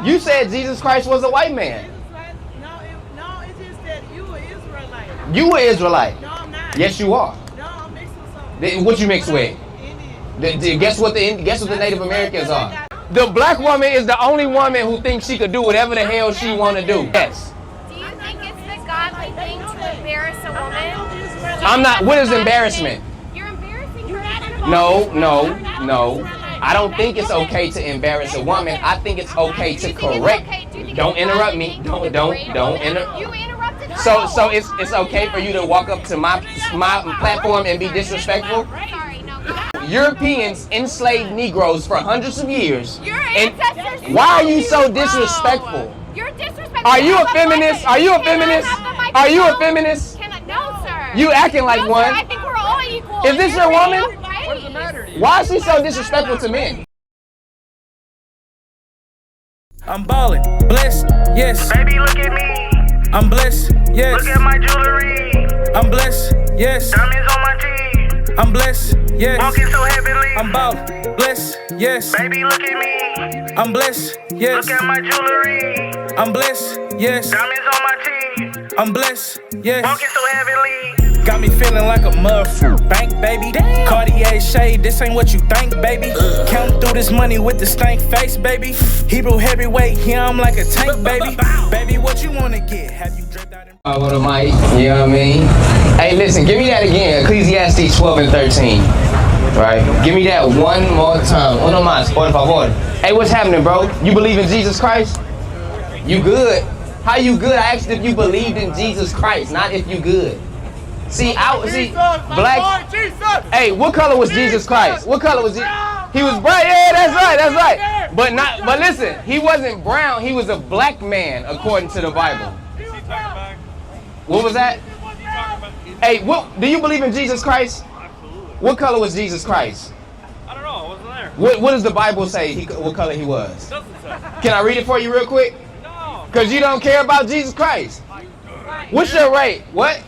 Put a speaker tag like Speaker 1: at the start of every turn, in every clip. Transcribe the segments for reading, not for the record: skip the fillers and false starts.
Speaker 1: You said Jesus Christ was a white man.
Speaker 2: No, it's just that you were Israelite.
Speaker 1: You were Israelite.
Speaker 2: No, I'm not.
Speaker 1: Yes, you are.
Speaker 2: No, I'm mixed with something.
Speaker 1: What you mix with?
Speaker 2: Indian.
Speaker 1: Guess what the Native Americans are? The black woman is the only woman who thinks she could do whatever the hell she want to do. Yes.
Speaker 3: Do you think it's the godly thing to embarrass a woman?
Speaker 1: I'm not. What is embarrassment?
Speaker 3: You're embarrassing her.
Speaker 1: No. I don't think it's okay to embarrass a woman. I think it's okay to correct. Don't interrupt me. Don't interrupt.
Speaker 3: You interrupted her.
Speaker 1: So it's okay for you to walk up to my platform and be disrespectful?
Speaker 3: Sorry, no.
Speaker 1: Europeans enslaved Negroes for hundreds of years.
Speaker 3: Your
Speaker 1: And
Speaker 3: ancestors.
Speaker 1: why are you so disrespectful?
Speaker 3: You're disrespectful.
Speaker 1: Are you a feminist? Are you a feminist? Are you a feminist?
Speaker 3: No, sir.
Speaker 1: You acting like
Speaker 3: No,
Speaker 1: one.
Speaker 3: sir, I think we're all equal.
Speaker 1: Is this your woman?
Speaker 3: What does it matter?
Speaker 1: Why is she so disrespectful to men?
Speaker 4: I'm ballin', blessed, yes.
Speaker 5: Baby, look at me.
Speaker 4: I'm blessed, yes.
Speaker 5: Look at my jewelry.
Speaker 4: I'm blessed, yes.
Speaker 5: Diamonds on my teeth.
Speaker 4: I'm blessed, yes.
Speaker 5: Walking so heavily.
Speaker 4: I'm ballin', blessed, yes.
Speaker 5: Baby, look at me.
Speaker 4: I'm blessed, yes.
Speaker 5: Look at my jewelry.
Speaker 4: I'm blessed, yes.
Speaker 5: Diamonds on my teeth.
Speaker 4: I'm blessed, yes.
Speaker 5: Walking so heavily.
Speaker 4: Got me feeling like a motherfucker. Bank, baby. Cartier shade, this ain't what you think, baby. Counting through this money with the stank face, baby. Hebrew heavyweight, yeah, I'm like a tank, baby. Baby, what you wanna get? Have you dripped out in...
Speaker 1: What a mic, you know what I mean? Hey, listen, give me that again. Ecclesiastes 12 and 13. Right? Give me that one more time. Uno más, por favor. Hey, what's happening, bro? You believe in Jesus Christ? You good? How you good? I asked if you believed in Jesus Christ, not if you good. See, black. Hey, what color was Jesus Christ? What color was he? He was brown. Yeah, that's right. But listen, he wasn't brown. He was a black man according to the Bible. What was that? Hey, do you believe in Jesus Christ?
Speaker 6: Absolutely.
Speaker 1: What color was Jesus Christ?
Speaker 6: I don't know. I wasn't there.
Speaker 1: What does the Bible say? What color he was?
Speaker 6: It doesn't say.
Speaker 1: Can I read it for you real quick?
Speaker 6: No.
Speaker 1: Because you don't care about Jesus Christ. What's your rate? What?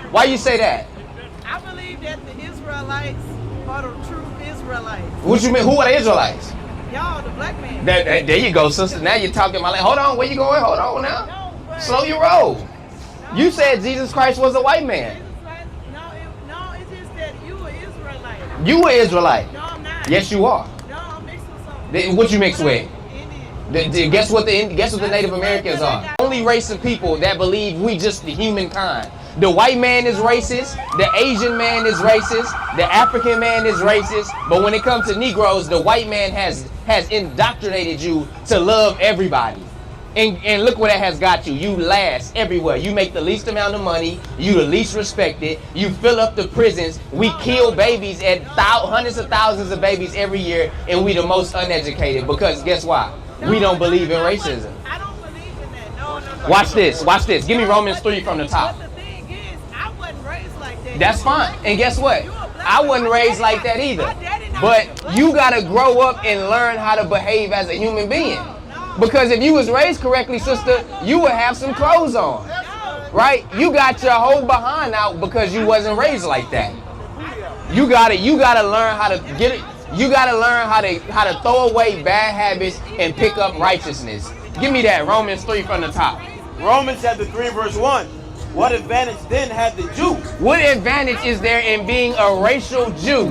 Speaker 1: Why you say that?
Speaker 2: I believe that the Israelites are the true Israelites.
Speaker 1: What you mean? Who are the Israelites?
Speaker 2: Y'all, the black man.
Speaker 1: There you go, sister. Now you're talking my language. Hold on, where you going? Hold on now. Slow your roll. You said Jesus Christ was a white man.
Speaker 2: No, it's just that you were Israelite.
Speaker 1: You were Israelite.
Speaker 2: No, I'm not.
Speaker 1: Yes, you are.
Speaker 2: No, I'm mixed with something.
Speaker 1: What you mix with?
Speaker 2: Indian.
Speaker 1: Guess what the Native Americans are? Only race of people that believe we just the humankind. The white man is racist, the Asian man is racist, the African man is racist, but when it comes to Negroes, the white man has indoctrinated you to love everybody. And look where that has got you. You last everywhere. You make the least amount of money. You the least respected. You fill up the prisons. We kill babies at hundreds of thousands of babies every year, and we the most uneducated because guess why? We don't believe in racism.
Speaker 2: I don't believe in that. No.
Speaker 1: Watch this. Give me Romans 3 from the top.
Speaker 2: But the thing is, I wasn't raised like that.
Speaker 1: That's fine. And guess what? I wasn't raised like that either. But you gotta grow up and learn how to behave as a human being. Because if you was raised correctly, sister, you would have some clothes on. Right? You got your whole behind out because you wasn't raised like that. You gotta learn how to get it. You gotta learn how to throw away bad habits and pick up righteousness. Give me that Romans 3 from the top.
Speaker 7: Romans chapter 3 verse 1. What advantage then had the Jew?
Speaker 1: What advantage is there in being a racial Jew?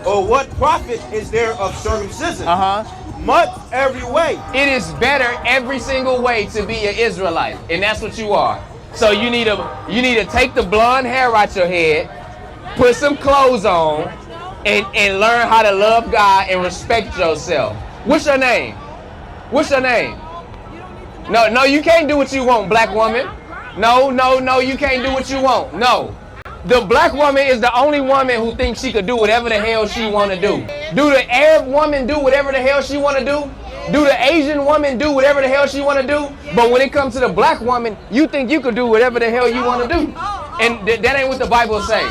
Speaker 7: Or what profit is there of circumcision? Much every way.
Speaker 1: It is better every single way to be an Israelite, and that's what you are. So you need to take the blonde hair out your head, put some clothes on, and learn how to love God and respect yourself. What's your name? What's your name? No, you can't do what you want, black woman. No, you can't do what you want. No. The black woman is the only woman who thinks she could do whatever the hell she want to do. Do the Arab woman do whatever the hell she want to do? Do the Asian woman do whatever the hell she want to do? But when it comes to the black woman, you think you could do whatever the hell you want to do. And that ain't what the Bible say.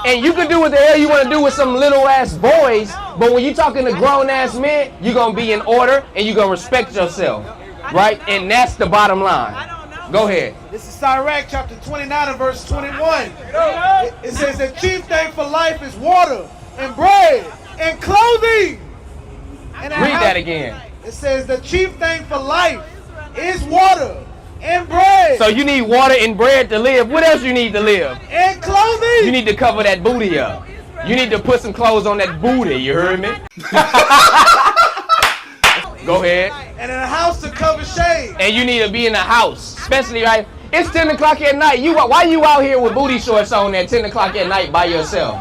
Speaker 1: And you can do what the hell you want to do with some little ass boys, but when you talking to grown ass men, you're going to be in order and you're going to respect yourself. Right? And that's the bottom line. Go ahead.
Speaker 8: This is Sirach chapter 29 and verse 21. It says the chief thing for life is water and bread and clothing. And
Speaker 1: Read that again.
Speaker 8: It says the chief thing for life is water and bread.
Speaker 1: So you need water and bread to live. What else you need to live?
Speaker 8: And clothing.
Speaker 1: You need to cover that booty up. You need to put some clothes on that booty. You heard me? Go ahead.
Speaker 8: And in a house to cover shade.
Speaker 1: And you need to be in the house, especially right. It's 10 o'clock at night. Why you out here with booty shorts on at 10 o'clock at night by yourself?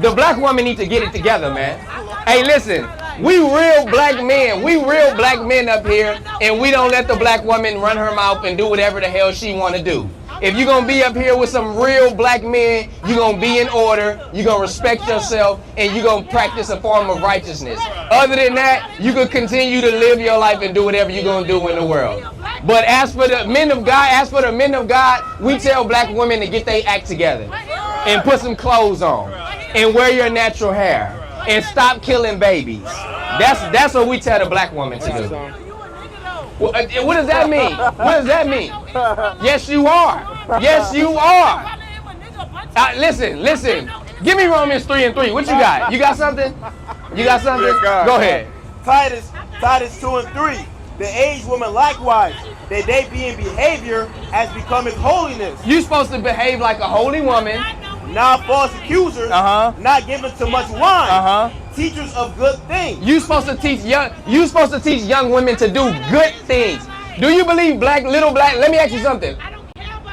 Speaker 1: The black woman need to get it together, man. Hey, listen. We real black men. We real black men up here, and we don't let the black woman run her mouth and do whatever the hell she want to do. If you're going to be up here with some real black men, you're going to be in order, you're going to respect yourself, and you're going to practice a form of righteousness. Other than that, you can continue to live your life and do whatever you're going to do in the world. But as for the men of God, we tell black women to get their act together and put some clothes on and wear your natural hair and stop killing babies. That's what we tell the black woman to do. What does that mean? What does that mean? Yes, you are. Yes, you are. Listen. Give me Romans 3:3. What you got? You got something? You got something? Go ahead.
Speaker 7: Titus 2:3. The aged woman likewise, that they be in behavior as becometh holiness.
Speaker 1: You supposed to behave like a holy woman.
Speaker 7: Not false accusers, not given to much wine, teachers of good things.
Speaker 1: You supposed to teach young women to do good things. Do you believe let me ask you something.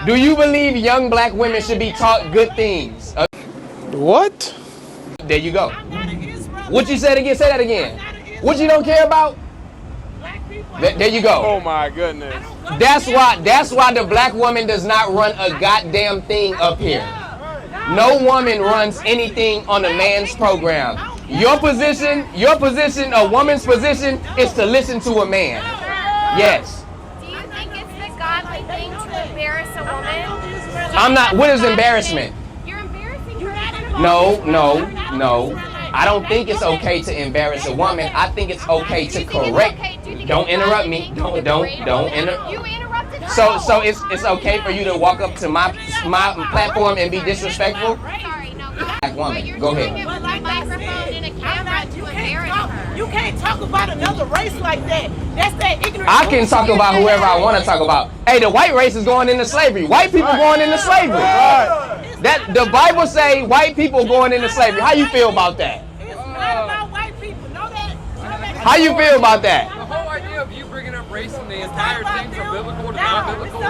Speaker 1: Do you believe young black women should be taught good things?
Speaker 6: What?
Speaker 1: There you go. What you said again? Say that again. What you don't care about? There you go.
Speaker 6: Oh my goodness.
Speaker 1: That's why the black woman does not run a goddamn thing up here. No woman runs anything on a man's program. Your position, a woman's position is to listen to a man. Yes.
Speaker 3: Do you think it's the godly thing to embarrass a woman?
Speaker 1: I'm not. What is embarrassment?
Speaker 3: You're embarrassing her.
Speaker 1: No. I don't think it's okay to embarrass a woman. I think it's okay to correct. Don't interrupt me. Don't interrupt.
Speaker 3: You interrupted her.
Speaker 1: So it's okay for you to walk up to my platform and be disrespectful?
Speaker 3: Sorry, no.
Speaker 1: Black woman, go ahead.
Speaker 3: With a microphone and a camera to embarrass her.
Speaker 2: You can't talk about another race like that. That's that ignorant.
Speaker 1: I can talk about whoever I want to talk about. Hey, the white race is going into slavery. White people going into slavery. That the Bible say white people going into slavery. How you feel about that?
Speaker 2: It's not about white people. Know that?
Speaker 1: How you feel about that?
Speaker 9: The whole idea of you bringing up race and the entire thing from biblical to non-biblical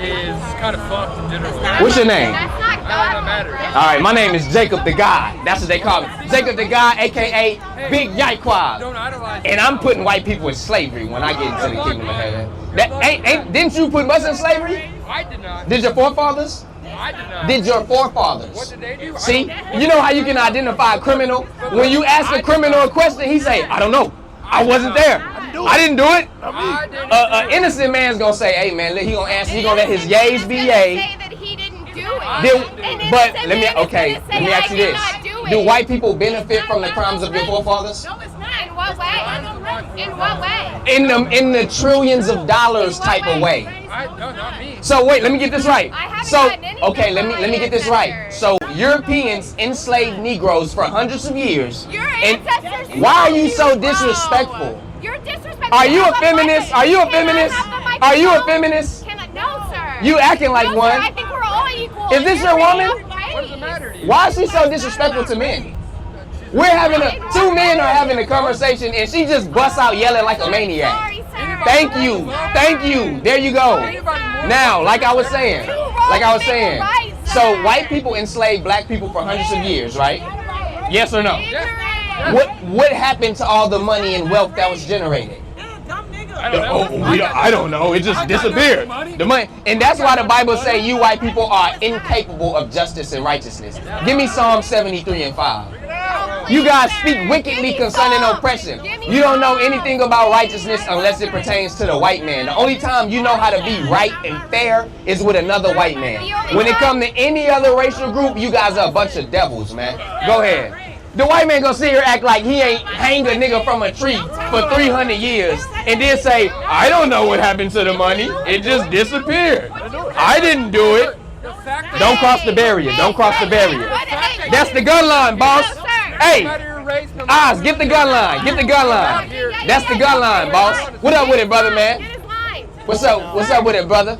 Speaker 9: is kind of fucked in general.
Speaker 1: What's your name?
Speaker 3: That's not God.
Speaker 9: That matters.
Speaker 1: All right, my name is Jacob the God. That's what they call me. Jacob the God, a.k.a. Big Yaiquad.
Speaker 9: Don't idolize.
Speaker 1: And I'm putting white people in slavery when I get into the kingdom of heaven. Didn't you put us in slavery?
Speaker 9: I did not.
Speaker 1: Did your forefathers?
Speaker 9: I did not.
Speaker 1: Did your forefathers?
Speaker 9: What did they do?
Speaker 1: See, you know how you can identify a criminal? When you ask a criminal a question, he say, I don't know. I wasn't there. I didn't do it.
Speaker 9: I didn't.
Speaker 1: An innocent man's gonna say, hey man, he gonna answer, he gonna let his yays be yay.
Speaker 3: Say that he didn't do it.
Speaker 1: But let me ask you this. Do white people benefit from the crimes of your forefathers?
Speaker 3: No, it's not. In what way? In what way?
Speaker 1: In the trillions of dollars type of way.
Speaker 9: No, not me.
Speaker 1: So wait, let me get this right.
Speaker 3: I haven't
Speaker 1: So
Speaker 3: gotten any
Speaker 1: okay, let
Speaker 3: from
Speaker 1: me get this
Speaker 3: my
Speaker 1: right.
Speaker 3: ancestors.
Speaker 1: So Europeans enslaved Negroes for hundreds of years.
Speaker 3: Your
Speaker 1: And
Speaker 3: ancestors.
Speaker 1: why are you so
Speaker 3: Bro.
Speaker 1: disrespectful?
Speaker 3: You're disrespectful.
Speaker 1: Are you a
Speaker 3: Have the
Speaker 1: feminist?
Speaker 3: mic.
Speaker 1: Are you a
Speaker 3: Can I
Speaker 1: feminist?
Speaker 3: have the microphone?
Speaker 1: Are you a feminist?
Speaker 3: No, sir.
Speaker 1: You acting like
Speaker 3: no,
Speaker 1: one.
Speaker 3: Sir, I think we're all equal.
Speaker 1: Is this your woman?
Speaker 9: What does it matter to you?
Speaker 1: Why is she so disrespectful to men? Two men are having a conversation and she just busts out yelling like a maniac.
Speaker 3: Sorry, sir.
Speaker 1: Thank you. There you go. Now, like I was saying, so white people enslaved black people for hundreds of years, right? Yes or no? What happened to all the money and wealth that was generated? I don't know. It just disappeared. The money, and that's why the Bible say you white people are incapable of justice and righteousness. Give me Psalm 73:5. You guys speak wickedly concerning oppression. You don't know anything about righteousness unless it pertains to the white man. The only time you know how to be right and fair is with another white man. When it comes to any other racial group, you guys are a bunch of devils, man. Go ahead. The white man gonna sit here act like he ain't hanged a nigga from a tree for 300 years and then say, I don't know what happened to the money. It just disappeared. I didn't do it. Don't cross the barrier. Don't cross the barrier. That's the gun line, boss. Hey,
Speaker 9: race. No
Speaker 1: Oz, get the gun line. Get the gun line. That's the gun line, boss. What up with it, brother, man?
Speaker 3: Get his line.
Speaker 1: What's up? What's up with it, brother?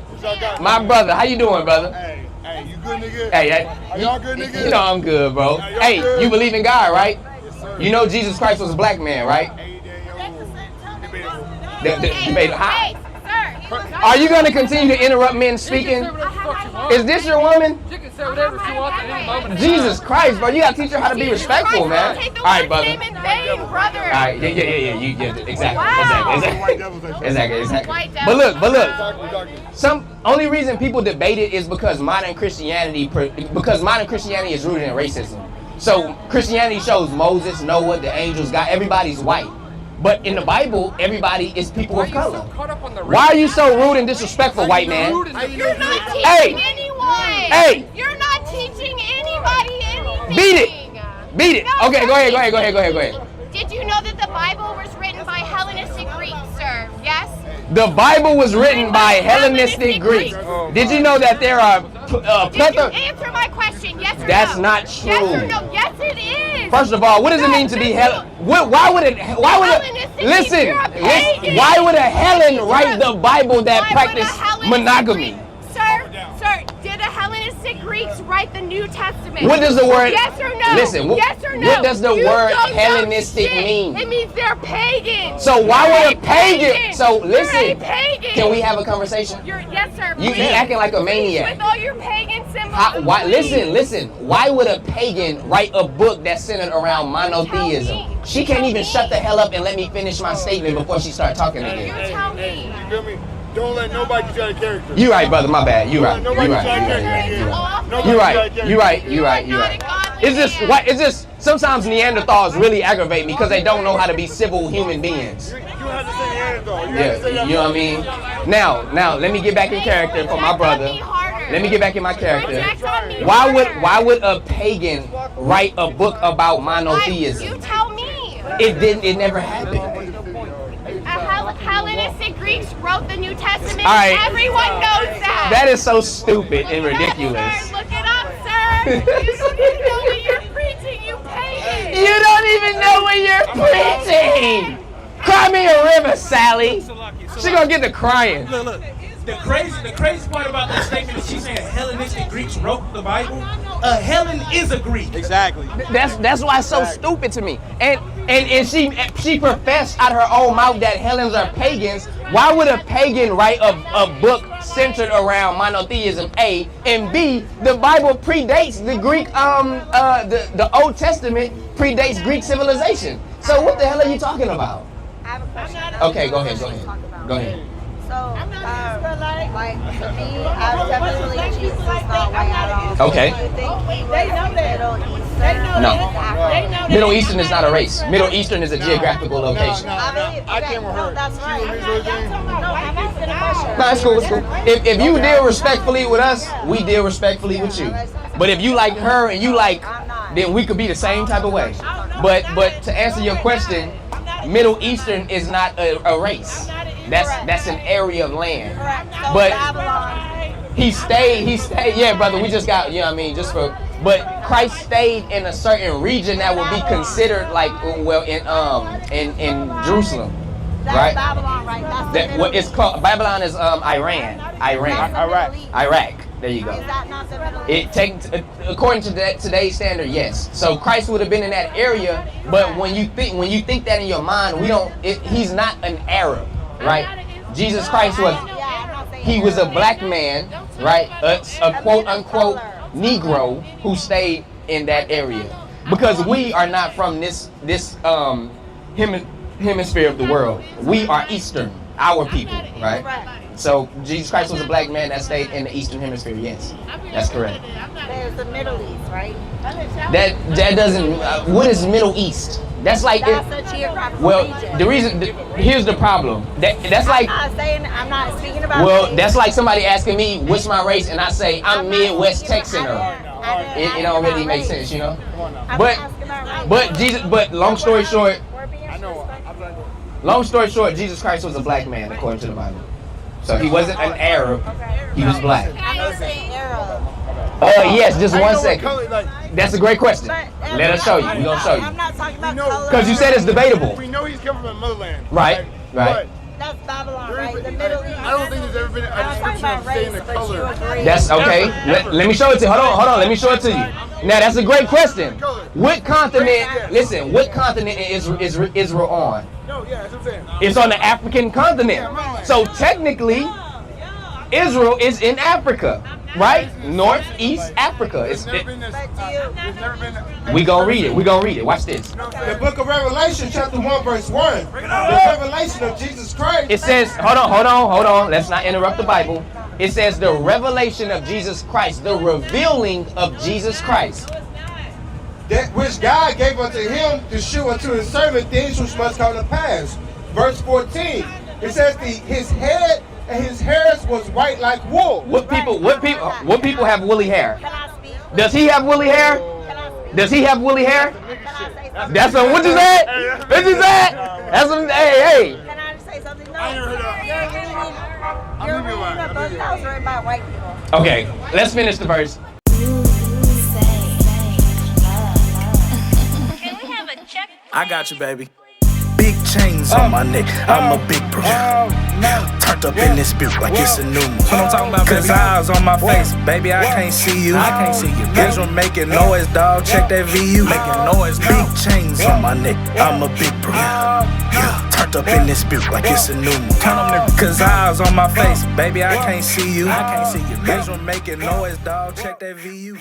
Speaker 1: My brother, how you doing, brother?
Speaker 6: Hey, you good, nigga?
Speaker 1: Hey,
Speaker 6: Are y'all good, nigga?
Speaker 1: you know I'm good, bro. Hey, you believe in God, right? You know Jesus Christ was a black man, right? Debate.
Speaker 3: Hey, sir.
Speaker 1: Are you going to continue to interrupt men speaking? Is this your woman?
Speaker 9: She can say whatever she wants at any moment.
Speaker 1: Jesus Christ, bro. You got to teach her how to be respectful, man. All right, brother.
Speaker 3: Name in vain, brother.
Speaker 1: All right, yeah. Exactly.
Speaker 3: White devil.
Speaker 1: But look. Some only reason people debate it is because modern Christianity is rooted in racism. So Christianity shows Moses, Noah, the angels, God, everybody's white. But in the Bible, everybody is people of color. Why are you so rude and disrespectful, white man?
Speaker 3: You're not teaching anyone.
Speaker 1: Hey.
Speaker 3: You're not teaching anybody anything.
Speaker 1: Beat it.
Speaker 3: No,
Speaker 1: Okay, go ahead.
Speaker 3: Did you know that the Bible was written by Hellenistic Greeks, sir? Yes?
Speaker 1: The Bible was written by Hellenistic Greeks. Did you know that there are
Speaker 3: Did you answer my question? Yes or
Speaker 1: That's
Speaker 3: no?
Speaker 1: not true.
Speaker 3: Yes or no? Yes, it is.
Speaker 1: First of all, what does it mean to be Helen? Why would a Helen write the Bible that practiced monogamy?
Speaker 3: Sir, did the Hellenistic Greeks write the New Testament?
Speaker 1: What does the word?
Speaker 3: Yes or no?
Speaker 1: Listen,
Speaker 3: yes or no?
Speaker 1: what does the
Speaker 3: You
Speaker 1: word
Speaker 3: don't know
Speaker 1: Hellenistic
Speaker 3: shit.
Speaker 1: mean?
Speaker 3: It means they're pagan.
Speaker 1: So why
Speaker 3: You're
Speaker 1: would a pagan? So
Speaker 3: You're a
Speaker 1: listen,
Speaker 3: pagan.
Speaker 1: can we have a conversation?
Speaker 3: Yes, sir.
Speaker 1: You acting like a maniac.
Speaker 3: With all your pagan symbols.
Speaker 1: Listen. Why would a pagan write a book that's centered around monotheism? She can't even shut the hell up and let me finish my statement before she starts talking
Speaker 3: You
Speaker 1: again.
Speaker 3: tell me.
Speaker 6: You feel me? Don't let nobody get you out of character.
Speaker 1: You right, brother. My bad. You right. It's just sometimes Neanderthals really aggravate me because they don't know how to be civil human beings.
Speaker 6: You don't have to say Neanderthal.
Speaker 1: Yeah, you know what I mean? Now, let me get back in character for my brother. Let me get back in my character. Why would a pagan write a book about monotheism?
Speaker 3: You tell me.
Speaker 1: It never happened.
Speaker 3: Hellenistic Greeks wrote the New Testament.
Speaker 1: All right.
Speaker 3: Everyone knows that.
Speaker 1: That is so stupid and ridiculous.
Speaker 3: Sir, look it up, sir. You don't even know what you're preaching, you pagan.
Speaker 1: You don't even know what you're preaching. Cry me a river, Sally. She gonna get to crying.
Speaker 4: Look. The crazy part about that statement is she's saying Hellenistic Greeks wrote the Bible. Helen is a Greek.
Speaker 6: Exactly.
Speaker 1: That's why it's so stupid to me. And she professed out her own mouth that Helens are pagans. Why would a pagan write a book centered around monotheism? A and B. The Bible predates the Greek. The Old Testament predates Greek civilization. So what the hell are you talking about?
Speaker 10: I have a question.
Speaker 1: Okay, go ahead.
Speaker 10: So, like, to me, I definitely believe Jesus is not white at all.
Speaker 1: Okay.
Speaker 10: Do you think he was Middle Eastern?
Speaker 1: No. Middle Eastern is not a race. Middle Eastern is a geographical location.
Speaker 10: I came with her. That's right. No, I'm asking a question.
Speaker 1: No, it's cool. If you deal respectfully with us, we deal respectfully with you. But if you like her and you like, then we could be the same type of way. But to answer your question, Middle Eastern is not a race. That's an area of land. But he stayed. Yeah, brother, we just got, you know what I mean, but Christ stayed in a certain region that would be considered like, well, in Jerusalem. Right?
Speaker 10: Babylon, right?
Speaker 1: That what it's called. Babylon is Iraq. There you go.
Speaker 10: Is that not the Middle East?
Speaker 1: According to today's standard, yes. So Christ would have been in that area, but when you think that in your mind, he's not an Arab, right? Jesus Christ was a black man, right? A quote unquote Negro who stayed in that area, because we are not from this hemisphere of the world. We are Eastern, our people, right? So Jesus Christ was a black man that stayed in the Eastern Hemisphere. Yes, that's correct.
Speaker 10: There's the Middle East, right?
Speaker 1: That doesn't. What is Middle East? That's like.
Speaker 10: That's a geographical region.
Speaker 1: Here's the problem. That's like.
Speaker 10: I'm not speaking about.
Speaker 1: Well, that's like somebody asking me what's my race, and I say I'm Midwest Texan. It don't really make sense, you know. But long story short. Long story short, Jesus Christ was a black man according to the Bible. So he wasn't an Arab, he was black.
Speaker 10: I know saying Arab.
Speaker 1: Yes, just
Speaker 6: How you
Speaker 1: one
Speaker 6: know what
Speaker 1: second.
Speaker 6: color, like,
Speaker 1: That's a great question. Let us show you. We're gonna show you.
Speaker 10: I'm not talking about
Speaker 6: know-
Speaker 10: color.
Speaker 1: Because you said it's debatable.
Speaker 6: we know he's coming from the motherland.
Speaker 1: Right, right.
Speaker 10: That's Babylon,
Speaker 6: But
Speaker 10: right? The Middle East.
Speaker 6: I don't think there's ever been a
Speaker 10: I'm talking
Speaker 6: description
Speaker 10: about
Speaker 6: of saying the
Speaker 10: race, but you
Speaker 6: color.
Speaker 10: agree.
Speaker 1: That's okay. Let me show it to you. Hold on. Let me show it to you. Now that's a great question. What continent? Listen, what continent is Israel on?
Speaker 6: No, yeah, that's what I'm saying.
Speaker 1: It's on the African continent. So technically, Israel is in Africa, right? Northeast Africa.
Speaker 6: There's never been this. There's never been.
Speaker 1: We gonna read it. We gonna read it. Watch this.
Speaker 8: The book of Revelation, chapter 1, verse 1. The revelation of Jesus Christ.
Speaker 1: It says, hold on. Let's not interrupt the Bible. It says the revelation of Jesus Christ, the revealing of Jesus Christ.
Speaker 8: That which God gave unto him to shew unto his servant things which must come to pass. Verse 14. It says his head and his hairs was white like wool.
Speaker 1: What people have woolly hair?
Speaker 10: Can I speak?
Speaker 1: Does he have woolly hair?
Speaker 10: Can I speak?
Speaker 1: Does he have woolly hair?
Speaker 10: Can I say something?
Speaker 1: That's a what you said? What you said? That's some hey.
Speaker 10: Can I just say something? No.
Speaker 6: I never heard that.
Speaker 10: You're reading a book that was written by white people.
Speaker 1: Okay, let's finish the verse.
Speaker 3: Can we have a check?
Speaker 4: I got you, baby. Big chains on my neck, I'm a big bro. Turned up in this bitch like it's a new moon. What I'm talking about, baby? 'Cause eyes on my face, baby, I can't see you. I can't see you. Israel making noise, dog. Check that VU. Making noise, big chains on my neck, I'm a big bro. Yeah, turned up in this bitch like it's a new moon. 'Cause eyes on my face, baby, I can't see you. I can't see you. Israel making noise, dog. Check that VU.